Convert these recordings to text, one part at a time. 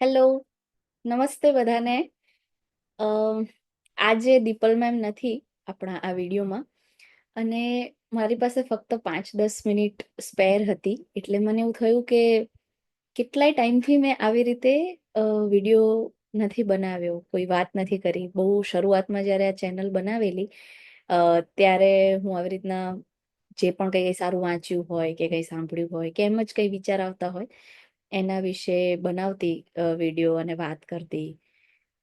Hello, નમસ્તે બધાને. આજે દીપલ મેમ નથી આપણા આ વિડીયોમાં, અને મારી પાસે ફક્ત 5-10 મિનિટ સ્પેર હતી. એટલે મને એવું થયું કે કેટલાય ટાઈમથી મેં આવી રીતે વિડીયો નથી બનાવ્યો, કોઈ વાત નથી કરી. બહુ શરૂઆતમાં જ્યારે આ ચેનલ બનાવેલી ત્યારે હું આવી રીતના જે પણ કંઈ સારું વાંચ્યું હોય કે કંઈ સાંભળ્યું હોય કે એમ જ કંઈ વિચાર આવતા હોય એના વિશે બનાવતી વિડીયો અને વાત કરતી.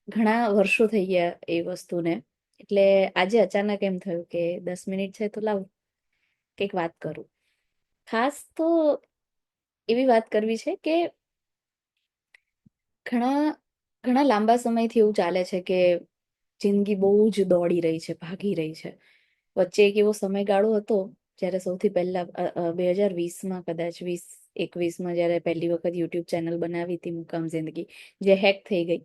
ઘણા વર્ષો થઈ ગયા એ વસ્તુને. એટલે આજે અચાનક એમ થયું કે 10 મિનિટ છે તો લાવ કંઈક વાત કરું. ખાસ તો એવી વાત કરવી છે કે ઘણા ઘણા લાંબા સમયથી એવું ચાલે છે કે જિંદગી બહુ જ દોડી રહી છે, ભાગી રહી છે. વચ્ચે એક એવો સમયગાળો હતો જ્યારે સૌથી પહેલા 2020માં, કદાચ 2021માં, જ્યારે પહેલી વખત યુટ્યુબ ચેનલ બનાવી હતી મુકામ જિંદગી, જે હેક થઈ ગઈ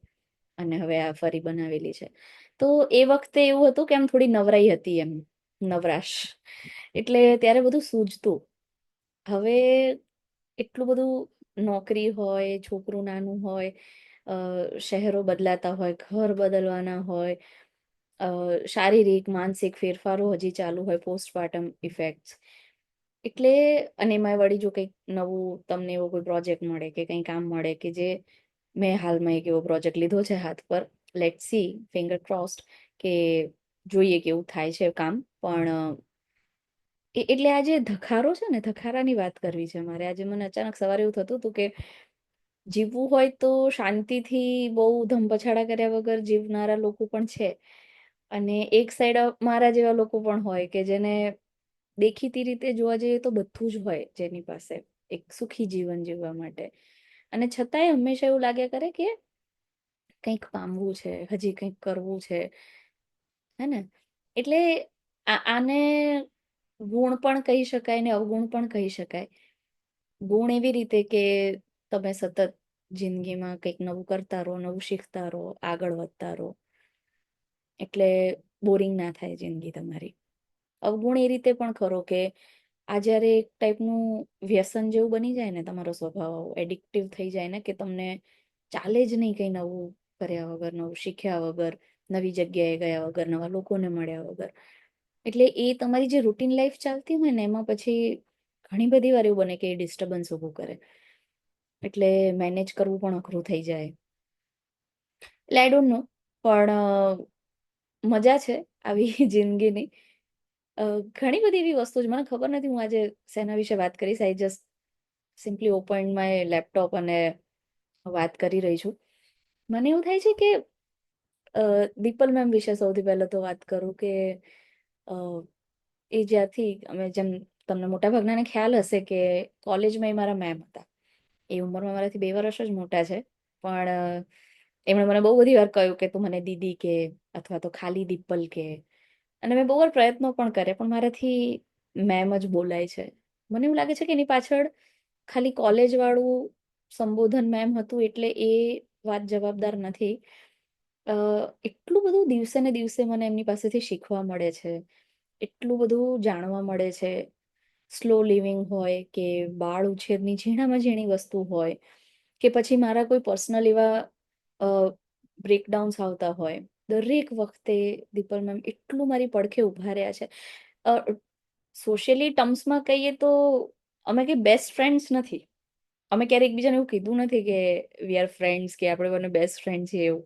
અને હવે આ ફરી બનાવેલી છે. તો એ વખતે એવું હતું કે આમ થોડી નવરાઈ હતી, એમ નવરાશ. એટલે ત્યારે બધું સૂઝતું. હવે એટલું બધું નોકરી હોય, છોકરું નાનું હોય, શહેરો બદલાતા હોય, ઘર બદલવાના હોય, શારીરિક માનસિક ફેરફારો હજી ચાલુ હોય, પોસ્ટપાર્ટમ ઇફેક્ટ્સ. એટલે અને એમાં વળી જો કંઈક નવું તમને એવો કોઈ પ્રોજેક્ટ મળે કે કંઈ કામ મળે, કે જે મેં હાલમાં એક એવો પ્રોજેક્ટ લીધો છે હાથ પર. લેટ સી, ફિંગર ક્રોસ્ડ, કે જોઈએ કેવું થાય છે કામ. પણ એટલે આ જે ધખારો છે ને, ધખારાની વાત કરવી છે મારે. આજે મને અચાનક સવારે એવું થતું હતું કે જીવવું હોય તો શાંતિથી બહુ ધમપછાડા કર્યા વગર જીવનારા લોકો પણ છે, અને એક સાઈડ મારા જેવા લોકો પણ હોય કે જેને દેખીતી રીતે જોવા જઈએ તો બધું જ હોય, જેની પાસે એક સુખી જીવન જીવવા માટે. અને છતાંય હંમેશા એવું લાગ્યા કરે કે કંઈક પામવું છે, હજી કંઈક કરવું છે, હે ને? એટલે આને ગુણ પણ કહી શકાય ને અવગુણ પણ કહી શકાય. ગુણ એવી રીતે કે તમે સતત જિંદગીમાં કંઈક નવું કરતા રહો, નવું શીખતા રહો, આગળ વધતા રહો, એટલે બોરિંગ ના થાય જિંદગી તમારી. અવગુણ એ રીતે પણ ખરો કે આ જ્યારે એક ટાઈપનું વ્યસન જેવું બની જાય ને, તમારો સ્વભાવ એડિક્ટિવ થઈ જાય ને, કે તમને ચાલે જ નહીં કંઈ નવું કર્યા વગર, નવું શીખ્યા વગર, નવી જગ્યાએ ગયા વગર, નવા લોકોને મળ્યા વગર. એટલે એ તમારી જે રૂટીન લાઈફ ચાલતી હોય ને, એમાં પછી ઘણી બધી વાર એવું બને કે એ ડિસ્ટર્બન્સ ઊભું કરે. એટલે મેનેજ કરવું પણ અઘરું થઈ જાય. એટલે આઈ ડોન્ટ નો, પણ મજા છે આવી જિંદગીની. ઘણી બધી એવી વસ્તુ છે, મને ખબર નથી હું આજે શેના વિશે વાત કરીશ. I just simply open my laptop અને વાત કરી રહી છું. મને એવું થાય છે કે દીપલ મેમ વિશે સૌથી પહેલા તો વાત કરું કે અ, એ જ્યારથી અમે, જેમ તમને મોટા ભાગનાને ખ્યાલ હશે કે કોલેજમાં એ મારા મેમ હતા. એ ઉંમરમાં મારાથી 2 વર્ષ જ મોટા છે, પણ એમણે મને બહુ બધી વાર કહ્યું કે તું મને દીદી કે, અથવા તો ખાલી દીપલ કે. અને મેં બહુ વાર પ્રયત્નો પણ કરે, પણ મારાથી મેમ જ બોલાય છે. મને એવું લાગે છે કે એની પાછળ ખાલી કોલેજ વાળું સંબોધન મેમ હતું એટલે એ વાત જવાબદાર નથી. એટલું બધું દિવસે ને દિવસે મને એમની પાસેથી શીખવા મળે છે, એટલું બધું જાણવા મળે છે. સ્લો લિવિંગ હોય કે બાળ ઉછેરની ઝીણામાં ઝીણી વસ્તુ હોય, કે પછી મારા કોઈ પર્સનલ એવા બ્રેકડાઉન્સ આવતા હોય, દરેક વખતે દીપલ મેમ એટલું મારી પડખે ઊભા રહ્યા છે. સોશિયલી ટર્મ્સમાં કહીએ તો અમે કઈ બેસ્ટ ફ્રેન્ડ્સ નથી. અમે ક્યારેક એકબીજાને એવું કીધું નથી કે વી આર ફ્રેન્ડ્સ, કે આપણે બંને બેસ્ટ ફ્રેન્ડ છીએ એવું.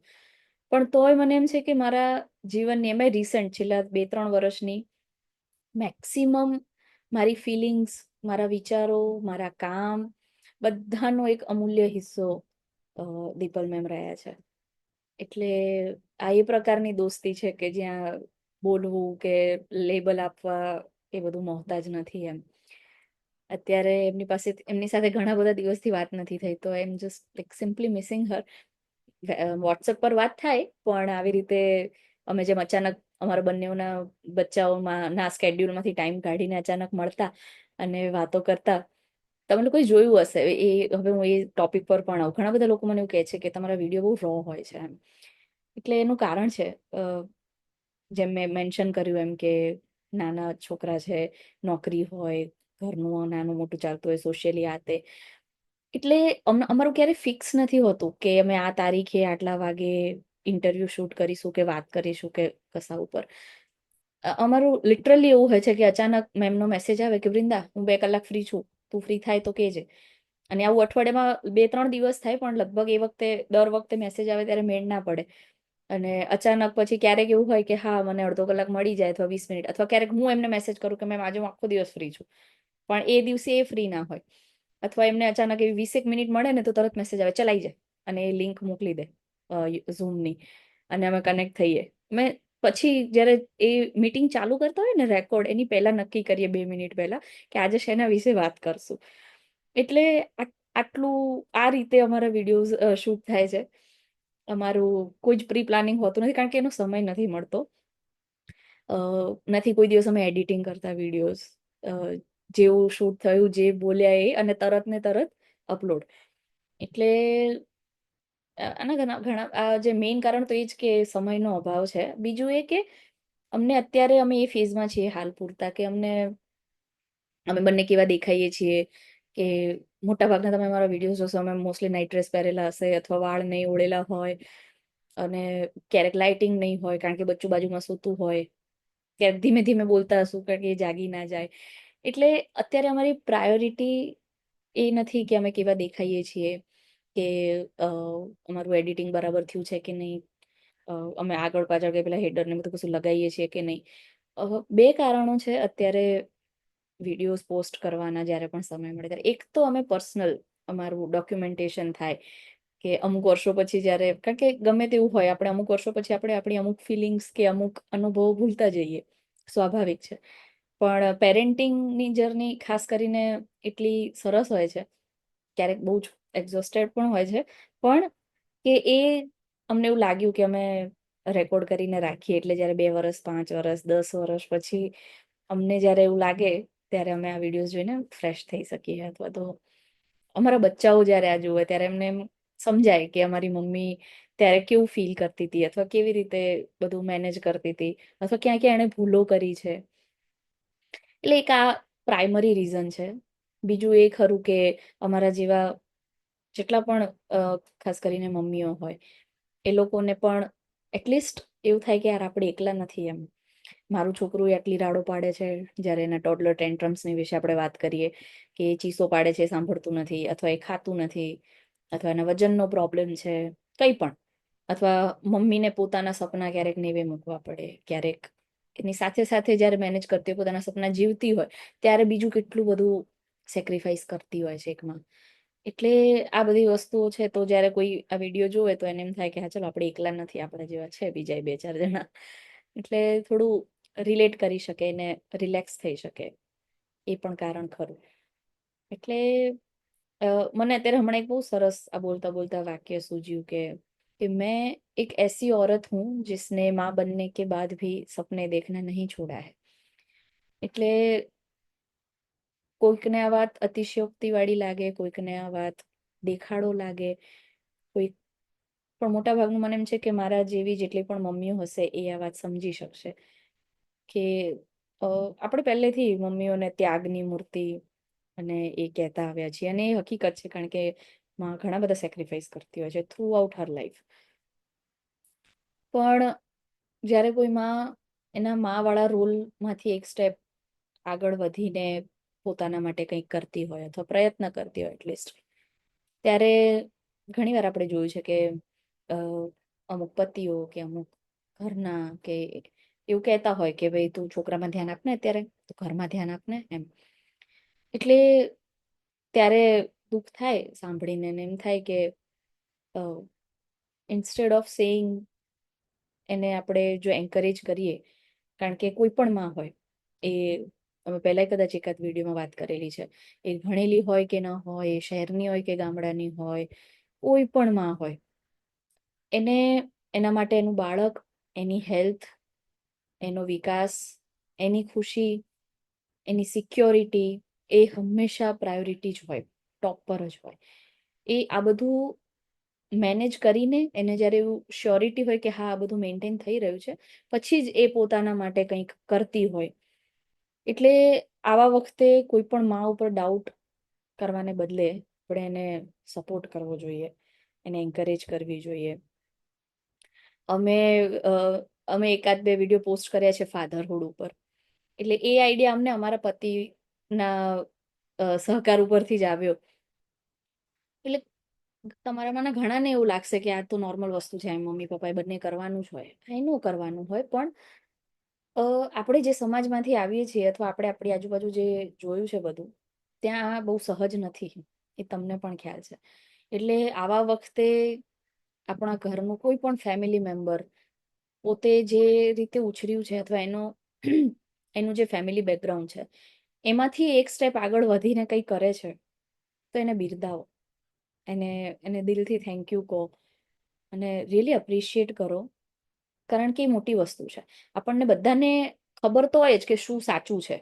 પણ તોય મને એમ છે કે મારા જીવનની, એમાં રિસન્ટ છેલ્લા 2-3 વર્ષની મેક્સિમમ મારી ફિલિંગ્સ, મારા વિચારો, મારા કામ, બધાનો એક અમૂલ્ય હિસ્સો દીપલ મેમ રહ્યા છે. એટલે આ એ પ્રકારની દોસ્તી છે કે જ્યાં બોલવું કે લેબલ આપવા એ બધું મોહતાજ નથી એમ. અત્યારે એમની સાથે ઘણા બધા દિવસથી વાત નથી થઈ, તો I am just like simply missing her. WhatsApp પર વાત થાય, પણ આવી રીતે અમે જેમ અચાનક અમારા બંનેઓના બચ્ચાઓમાં ના સ્કેડ્યુલમાંથી ટાઈમ કાઢીને અચાનક મળતા અને વાતો કરતા. તમે લોકોએ જોયું હશે, એ હવે હું એ ટોપિક પર પણ આવું. ઘણા બધા લોકો મને એવું કહે છે કે તમારા વિડીયો બહુ રો હોય છે એમ. એટલે એનું કારણ છે, જેમ મેં મેન્શન કર્યું એમ, કે નાના છોકરા છે, નોકરી હોય, ઘરનું નાનું મોટું ચાલતું હોય, સોશિયલી આ તે. એટલે અમારું ક્યારે ફિક્સ નથી હોતું કે અમે આ તારીખે આટલા વાગે ઇન્ટરવ્યુ શૂટ કરીશું કે વાત કરીશું કે કશા ઉપર. અમારું લિટરલી એવું હોય છે કે અચાનક મેમનો મેસેજ આવે કે વૃંદા હું 2 કલાક ફ્રી છું, તું ફ્રી થાય તો કહેજે. અને આવું અઠવાડિયામાં 2-3 દિવસ થાય, પણ લગભગ એ વખતે દર વખતે મેસેજ આવે ત્યારે મેળ ના પડે. અને અચાનક પછી ક્યારેક એવું હોય કે હા મને અડધો કલાક મળી જાય અથવા 20 મિનિટ, અથવા ક્યારેક હું એમને મેસેજ કરું કે મેમ આજે હું આખો દિવસ ફ્રી છું, પણ એ દિવસે એ ફ્રી ના હોય. અથવા એમને અચાનક એવી 20 મિનિટ મળે ને તો તરત મેસેજ આવે ચલાઈ જાય, અને એ લિંક મોકલી દે ઝૂમની, અને અમે કનેક્ટ થઈએ. મેં પછી જ્યારે એ મીટિંગ ચાલુ કરતા હોય ને રેકોર્ડ, એની પહેલા નક્કી કરીએ 2 મિનિટ પહેલા કે આજે શેના વિશે વાત કરશું. એટલે આટલું આ રીતે અમારા વિડીયોઝ શૂટ થાય છે. અમારું કોઈ જ પ્રી પ્લાનિંગ હોતું નથી, કારણ કે એનો સમય નથી મળતો. નથી કોઈ દિવસ અમે એડિટિંગ કરતા વિડીયોઝ. જેવું શૂટ થયું, જે બોલ્યા એ, અને તરત ને તરત અપલોડ. એટલે આના ઘણા ઘણા આ જે મેઇન કારણ તો એ જ કે સમયનો અભાવ છે. બીજું એ કે અમને અત્યારે અમે એ ફેઝમાં છીએ હાલ પૂરતા કે અમે બંને કેવા દેખાઈએ છીએ કે મોટાભાગના તમે અમારા વિડીયોઝ જોશો, અમે મોસ્ટલી નાઇટ ડ્રેસ પહેરેલા હશે અથવા વાળ નહીં ઓળેલા હોય, અને ક્યારેક લાઇટિંગ નહીં હોય કારણ કે બચ્ચું બાજુમાં સૂતું હોય, ક્યારેક ધીમે ધીમે બોલતા હશું કારણ કે એ જાગી ના જાય. એટલે અત્યારે અમારી પ્રાયોરિટી એ નથી કે અમે કેવા દેખાઈએ છીએ, કે અમારું એડિટિંગ બરાબર થયું છે કે નહીં, અમે આગળ પાછળ કે પેલા હેડર ને બધું કશું લગાવીએ છીએ કે નહીં. બે કારણો છે અત્યારે વિડીયોઝ પોસ્ટ કરવાના જ્યારે પણ સમય મળે ત્યારે. એક તો અમે પર્સનલ અમારું ડોક્યુમેન્ટેશન થાય કે અમુક વર્ષો પછી જ્યારે, કારણ કે ગમે તેવું હોય આપણે અમુક વર્ષો પછી આપણે આપણી અમુક ફિલિંગ્સ કે અમુક અનુભવો ભૂલતા જઈએ, સ્વાભાવિક છે. પણ પેરેન્ટિંગની જર્ની ખાસ કરીને એટલી સરસ હોય છે, ક્યારેક બહુ જ એક્ઝોસ્ટેડ પણ હોય છે, પણ કે એ અમને એવું લાગ્યું કે અમે રેકોર્ડ કરીને રાખીએ એટલે જ્યારે 2 વર્ષ, 5 વર્ષ, 10 વર્ષ પછી અમને જ્યારે એવું લાગે ત્યારે અમે આ વિડીયોઝ જોઈને ફ્રેશ થઈ શકીએ. અથવા તો અમારા બચ્ચાઓ જ્યારે આ જુએ ત્યારે એમને એમ સમજાય કે અમારી મમ્મી ત્યારે કેવું ફીલ કરતી હતી, અથવા કેવી રીતે બધું મેનેજ કરતી હતી, અથવા ક્યાં ક્યાં એણે ભૂલો કરી છે. એટલે એક આ પ્રાઇમરી રીઝન છે. બીજું એ ખરું કે અમારા જેવા જેટલા પણ ખાસ કરીને મમ્મીઓ હોય એ લોકોને પણ એટલીસ્ટ એવું થાય કે યાર આપણે એકલા નથી એમ. મારું છોકરું આટલી રાડો પાડે છે, જ્યારે એના ટોડલર ટેન્ટ્રમ્સની વિશે આપણે વાત કરીએ કે એ ચીસો પાડે છે, સાંભળતું નથી, અથવા એ ખાતું નથી, અથવા એના વજનનો પ્રોબ્લેમ છે, કંઈ પણ. અથવા મમ્મીને પોતાના સપના ક્યારેક નેવે મૂકવા પડે, ક્યારેક એની સાથે સાથે જ્યારે મેનેજ કરતી હોય, પોતાના સપના જીવતી હોય, ત્યારે બીજું કેટલું બધું સેક્રિફાઈસ કરતી હોય છે એકમાં. એટલે આ બધી વસ્તુઓ છે, તો જ્યારે કોઈ આ વિડીયો જોવે તો એને એમ થાય કે હા ચલો આપણે એકલા નથી, આપણા જેવા છે બીજા 2-4 જણા. એટલે થોડું રિલેટ કરી શકે ને રિલેક્સ થઈ શકે, એ પણ કારણ ખરું. એટલે મને અત્યારે હમણાં એક બહુ સરસ આ બોલતા બોલતા વાક્ય સૂઝ્યું કે मैं एक ऐसी औरत हूँ जिसने माँ बनने के बाद भी सपने देखना नहीं छोड़ा है. એટલે કોઈકને આ વાત અતિશયોક્તિ વાળી લાગે, કોઈકને આ વાત દેખાડો લાગે, કોઈ પણ મોટા ભાગનું મને એમ છે કે મારા જેવી જેટલી પણ મમ્મીઓ હશે એ આ વાત સમજી શકશે કે આપણે પહેલેથી મમ્મીઓને ત્યાગની મૂર્તિ અને એ કહેતા આવ્યા છીએ, અને એ હકીકત છે, કારણ કે માં ઘણા બધા સેક્રિફાઈસ કરતી હોય છે થ્રુ આઉટ હર લાઈફ. પણ જ્યારે કોઈ માં એના માં વાળા રોલમાંથી એક સ્ટેપ આગળ વધીને પોતાના માટે કંઈક કરતી હોય અથવા પ્રયત્ન કરતી હોય એટલીસ્ટ, ત્યારે ઘણીવાર આપણે જોયું છે કે અ, અમુક પતિઓ કે અમુક ઘરના કે એવું કહેતા હોય કે ભાઈ તું છોકરામાં ધ્યાન આપને, અત્યારે તો ઘરમાં ધ્યાન આપને એમ. એટલે ત્યારે દુઃખ થાય સાંભળીને, ને એમ થાય કે ઇન્સ્ટેડ ઓફ સેઈંગ એને આપણે જો એન્કરેજ કરીએ, કારણ કે કોઈ પણ માં હોય એ અમે પહેલા કદાચ એકાદ વિડીયોમાં વાત કરેલી છે, એ ભણેલી હોય કે ન હોય, એ શહેરની હોય કે ગામડાની હોય, કોઈ પણ માં હોય, એને એના માટે એનું બાળક, એની હેલ્થ, એનો વિકાસ, એની ખુશી, એની સિક્યોરિટી એ હંમેશા પ્રાયોરિટી જ હોય, ટોપ પર જ હોય. એ આ બધું મેનેજ કરીને એને જ્યારે એવું શ્યોરિટી હોય કે હા આ બધું મેન્ટેન થઈ રહ્યું છે, પછી જ એ પોતાના માટે કંઈક કરતી હોય. એટલે આવા વખતે કોઈ પણ માં ઉપર ડાઉટ કરવાને બદલે આપણે એને સપોર્ટ કરવો જોઈએ, એને એન્કરેજ કરવી જોઈએ. અમે અમે એકાદ બે વિડીયો પોસ્ટ કર્યા છે ફાધરહુડ ઉપર. એટલે એ આઈડિયા અમને અમારા પતિના સહકાર ઉપરથી જ આવ્યો. એટલે તમારામાંના ઘણાને એવું લાગશે કે આ તો નોર્મલ વસ્તુ છે, એમ મમ્મી પપ્પાએ બંને કરવાનું જ હોય. એનું કરવાનું હોય, પણ આપણે જે સમાજમાંથી આવીએ છીએ અથવા આપણે આપણી આજુબાજુ જે જોયું છે બધું, ત્યાં આ બહુ સહજ નથી, એ તમને પણ ખ્યાલ છે. એટલે આવા વખતે આપણા ઘરનું કોઈ પણ ફેમિલી મેમ્બર પોતે જે રીતે ઉછર્યું છે અથવા એનું જે ફેમિલી બેકગ્રાઉન્ડ છે એમાંથી એક સ્ટેપ આગળ વધીને કંઈ કરે છે, તો એને બિરદાવો, એને દિલથી થેન્ક યુ કહો અને રિયલી અપ્રિશિએટ કરો. કારણ કે એ મોટી વસ્તુ છે. આપણને બધાને ખબર તો હોય જ કે શું સાચું છે,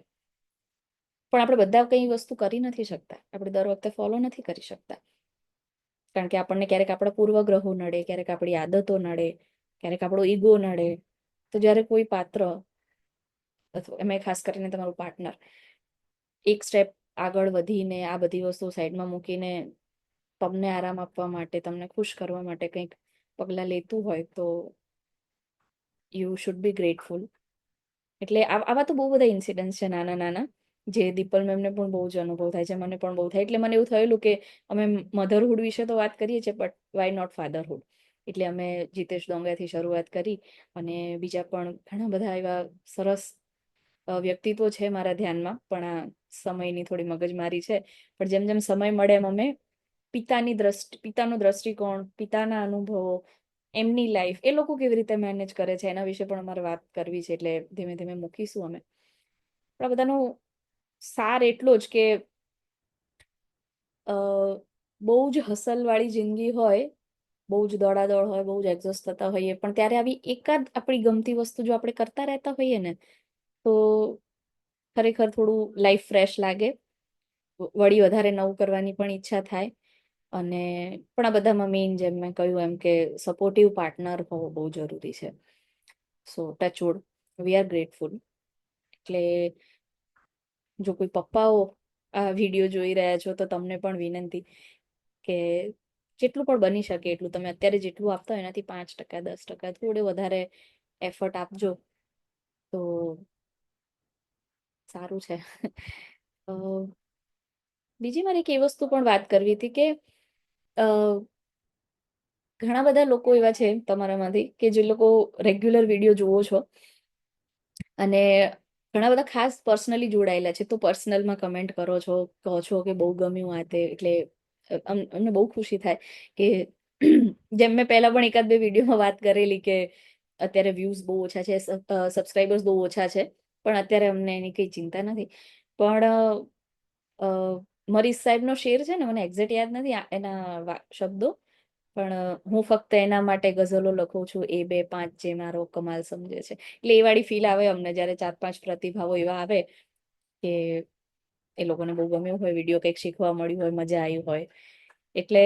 પણ આપણે બધા કઈ વસ્તુ કરી નથી શકતા, આપણે દર વખતે ફોલો નથી કરી શકતા. કારણ કે આપણને ક્યારેક આપણા પૂર્વગ્રહો નડે, ક્યારેક આપણી આદતો નડે, ક્યારેક આપણો ઈગો નડે. તો જ્યારે કોઈ પાત્ર અથવા એમાં ખાસ કરીને તમારું પાર્ટનર એક સ્ટેપ આગળ વધીને આ બધી વસ્તુ સાઈડમાં મૂકીને તમને આરામ આપવા માટે, તમને ખુશ કરવા માટે કંઈક પગલાં લેતું હોય, તો યુ શુડ બી ગ્રેટફુલ. એટલે આવા તો બહુ બધા ઇન્સિડન્ટ્સ છે નાના નાના, જે દીપલ મેમને પણ બહુ જ અનુભવ થાય છે, મને પણ બહુ થાય. એટલે મને એવું થયેલું કે અમે મધરહુડ વિશે તો વાત કરીએ છીએ, બટ વાય નોટ ફાધરહુડ. એટલે અમે જીતેશ ડોંગાથી શરૂઆત કરી અને બીજા પણ ઘણા બધા એવા સરસ વ્યક્તિત્વો છે મારા ધ્યાનમાં, પણ આ સમયની થોડી મગજમારી છે. પણ જેમ જેમ સમય મળે એમ અમે પિતાનો દ્રષ્ટિકોણ, પિતાના અનુભવો, એમની લાઈફ, એ લોકો કેવી રીતે મેનેજ કરે છે એના વિશે પણ અમારે વાત કરવી છે. એટલે ધીમે ધીમે મૂકીશું અમે. પણ આ બધાનો સાર એટલો જ કે બહુ જ હસલવાળી જિંદગી હોય, બહુ જ દોડાદોડ હોય, બહુ જ એક્ઝોસ્ટ થતા હોઈએ, પણ ત્યારે આવી એકાદ આપણી ગમતી વસ્તુ જો આપણે કરતા રહેતા હોઈએ ને, તો ખરેખર થોડું લાઈફ ફ્રેશ લાગે, વળી વધારે નવું કરવાની પણ ઈચ્છા થાય. અને પણ આ બધામાં મેઇન, જેમ મેં કહ્યું એમ, કે સપોર્ટિવ પાર્ટનર હોવો બહુ જરૂરી છે. સો ટચવુડ, વી આર ગ્રેટફુલ. એટલે જો કોઈ પપ્પાઓ આ વિડીયો જોઈ રહ્યા છો, તો તમને પણ વિનંતી કે જેટલું પણ બની શકે એટલું તમે અત્યારે જેટલું આપતા હોય એનાથી 5%, 10% થોડું વધારે એફર્ટ આપજો, તો સારું છે. બીજી મારે એક એ વસ્તુ પણ વાત કરવી હતી કે ઘણા બધા લોકો એવા છે તમારામાંથી કે જે લોકો રેગ્યુલર વિડીયો જુઓ છો અને ઘણા બધા ખાસ પર્સનલી જોડાયેલા છે, તો પર્સનલમાં કમેન્ટ કરો છો, કહો છો કે બહુ ગમ્યું આ તે. એટલે અમને બહુ ખુશી થાય કે જેમ મેં પહેલા પણ એકાદ બે વિડીયોમાં વાત કરેલી કે અત્યારે વ્યૂઝ બહુ ઓછા છે, સબસ્ક્રાઈબર્સ બહુ ઓછા છે, પણ અત્યારે અમને એની કઈ ચિંતા નથી. પણ મરીશ સાહેબનો શેર છે ને, મને એક્ઝેક્ટ યાદ નથી એના શબ્દો, પણ હું ફક્ત એના માટે ગઝલો લખું છું, એ બે પાંચ જે મારો કમાલ સમજે છે. એટલે એ વાળી ફીલ આવે અમને જ્યારે 4-5 પ્રતિભાવો એવા આવે કે એ લોકોને બહુ ગમ્યું હોય વિડીયો, કંઈક શીખવા મળ્યું હોય, મજા આવી હોય. એટલે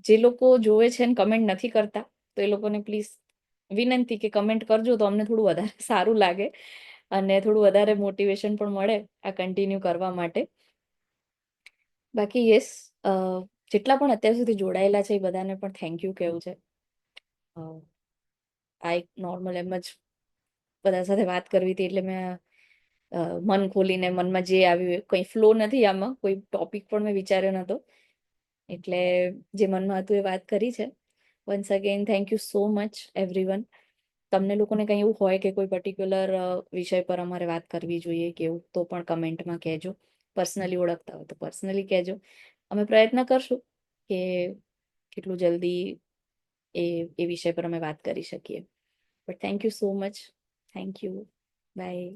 જે લોકો જોવે છે ને કમેન્ટ નથી કરતા, તો એ લોકોને પ્લીઝ વિનંતી કે કમેન્ટ કરજો, તો અમને થોડું વધારે સારું લાગે અને થોડું વધારે મોટિવેશન પણ મળે આ કન્ટિન્યુ કરવા માટે. બાકી યસ, જેટલા પણ અત્યાર સુધી જોડાયેલા છે એ બધાને પણ થેન્ક યુ કહેવું છે. આ એક નોર્મલ એમ જ બધા સાથે વાત કરવી હતી, એટલે મેં મન ખોલીને મનમાં જે આવ્યું, કંઈ ફ્લો નથી આમાં, કોઈ ટોપિક પણ મેં વિચાર્યો નતો, એટલે જે મનમાં હતું એ વાત કરી છે. Once again thank you so much everyone. તમને લોકોને કંઈ એવું હોય કે કોઈ પર્ટિક્યુલર વિષય પર અમારે વાત કરવી જોઈએ કે એવું, તો પણ કમેન્ટમાં કહેજો. પર્સનલી ઓળખતા હોય તો પર્સનલી કહેજો. અમે પ્રયત્ન કરશું કે કેટલું જલ્દી એ વિષય પર અમે વાત કરી શકીએ. But thank you so much. Thank you. By.